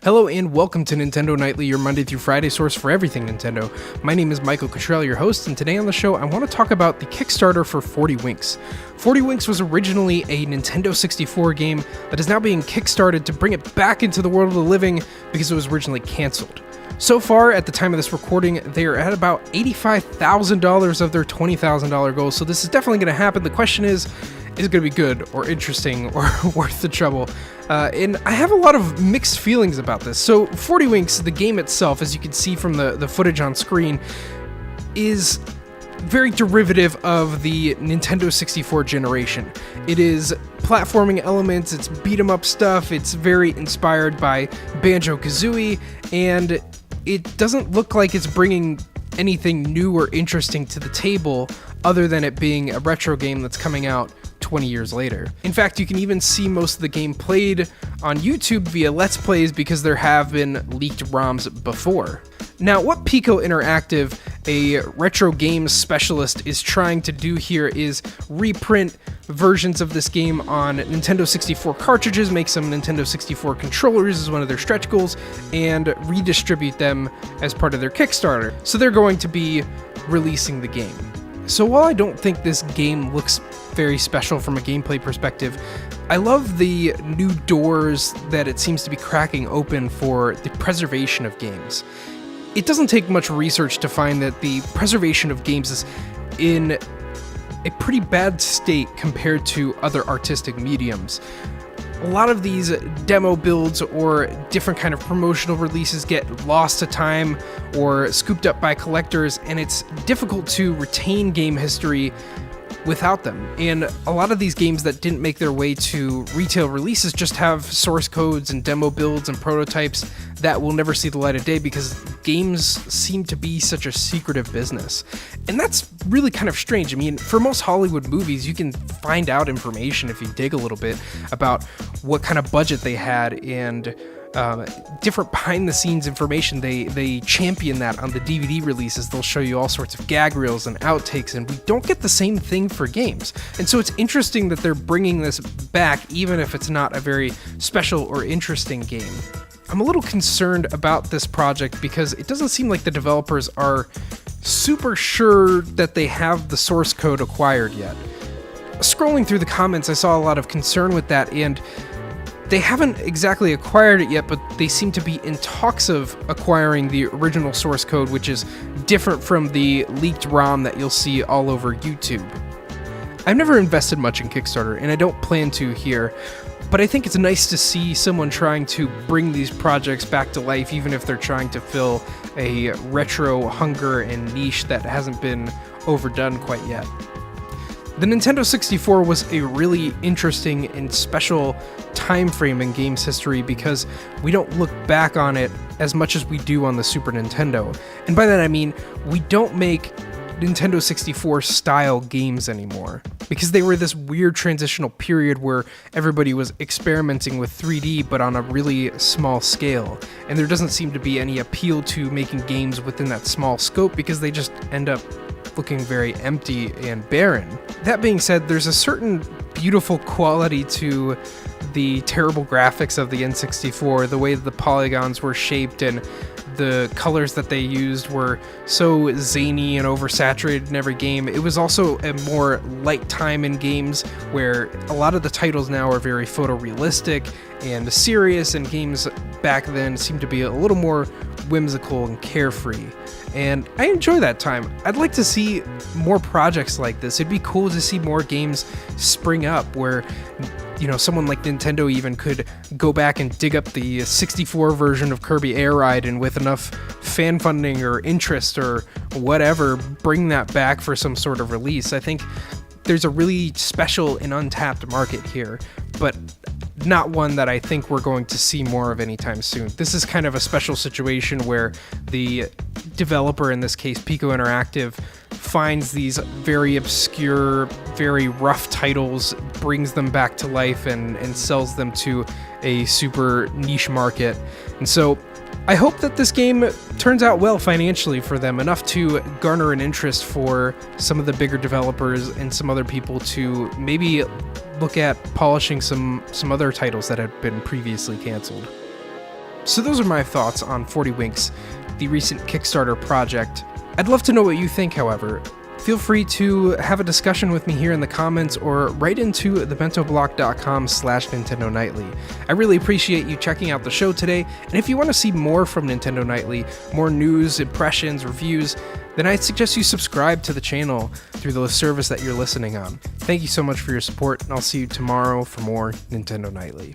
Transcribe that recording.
Hello and welcome to Nintendo Nightly, your Monday through Friday source for everything Nintendo. My name is Michael Cottrell, your host, and today on the show I want to talk about the Kickstarter for 40 Winks. 40 Winks was originally a Nintendo 64 game that is now being kickstarted to bring it back into the world of the living because it was originally canceled. So far, at the time of this recording, they are at about $85,000 of their $20,000 goal, so this is definitely going to happen. The question is it going to be good or interesting or worth the trouble? And I have a lot of mixed feelings about this. So 40 Winks, the game itself, as you can see from the footage on screen, is very derivative of the Nintendo 64 generation. It is platforming elements, it's beat 'em up stuff, it's very inspired by Banjo-Kazooie, and it doesn't look like it's bringing anything new or interesting to the table other than it being a retro game that's coming out 20 years later. In fact, you can even see most of the game played on YouTube via Let's Plays because there have been leaked ROMs before. Now, what Pico Interactive, a retro games specialist, is trying to do here is reprint versions of this game on Nintendo 64 cartridges, make some Nintendo 64 controllers as one of their stretch goals, and redistribute them as part of their Kickstarter. So they're going to be releasing the game. So while I don't think this game looks very special from a gameplay perspective, I love the new doors that it seems to be cracking open for the preservation of games. It doesn't take much research to find that the preservation of games is in a pretty bad state compared to other artistic mediums. A lot of these demo builds or different kind of promotional releases get lost to time or scooped up by collectors, and it's difficult to retain game history without them. And a lot of these games that didn't make their way to retail releases just have source codes and demo builds and prototypes that will never see the light of day because games seem to be such a secretive business. And that's really kind of strange. I mean, for most Hollywood movies, you can find out information if you dig a little bit about what kind of budget they had and different behind-the-scenes information. They champion that on the DVD releases. They'll show you all sorts of gag reels and outtakes, and we don't get the same thing for games. And so it's interesting that they're bringing this back, even if it's not a very special or interesting game. I'm a little concerned about this project because it doesn't seem like the developers are super sure that they have the source code acquired yet. Scrolling through the comments, I saw a lot of concern with that, and they haven't exactly acquired it yet, but they seem to be in talks of acquiring the original source code, which is different from the leaked ROM that you'll see all over YouTube. I've never invested much in Kickstarter, and I don't plan to here, but I think it's nice to see someone trying to bring these projects back to life, even if they're trying to fill a retro hunger and niche that hasn't been overdone quite yet. The Nintendo 64 was a really interesting and special time frame in games history because we don't look back on it as much as we do on the Super Nintendo. And by that I mean, we don't make Nintendo 64 style games anymore because they were this weird transitional period where everybody was experimenting with 3D but on a really small scale, and there doesn't seem to be any appeal to making games within that small scope because they just end up looking very empty and barren. That being said, there's a certain beautiful quality to the terrible graphics of the N64, the way that the polygons were shaped and the colors that they used were so zany and oversaturated in every game. It was also a more light time in games where a lot of the titles now are very photorealistic and serious, and games back then seemed to be a little more whimsical and carefree. And I enjoy that time. I'd like to see more projects like this. It'd be cool to see more games spring up where, you know, someone like Nintendo even could go back and dig up the 64 version of Kirby Air Ride and with enough fan funding or interest or whatever, bring that back for some sort of release. I think there's a really special and untapped market here, but not one that I think we're going to see more of anytime soon. This is kind of a special situation where the developer, in this case Pico Interactive, finds these very obscure, very rough titles, brings them back to life, and sells them to a super niche market. And so I hope that this game turns out well financially for them, enough to garner an interest for some of the bigger developers and some other people to maybe look at polishing some other titles that had been previously canceled. So those are my thoughts on 40 Winks, the recent Kickstarter project. I'd love to know what you think, however. Feel free to have a discussion with me here in the comments or write into thebentoblock.com/Nintendo Nightly. I really appreciate you checking out the show today, and if you want to see more from Nintendo Nightly, more news, impressions, reviews, then I'd suggest you subscribe to the channel through the service that you're listening on. Thank you so much for your support, and I'll see you tomorrow for more Nintendo Nightly.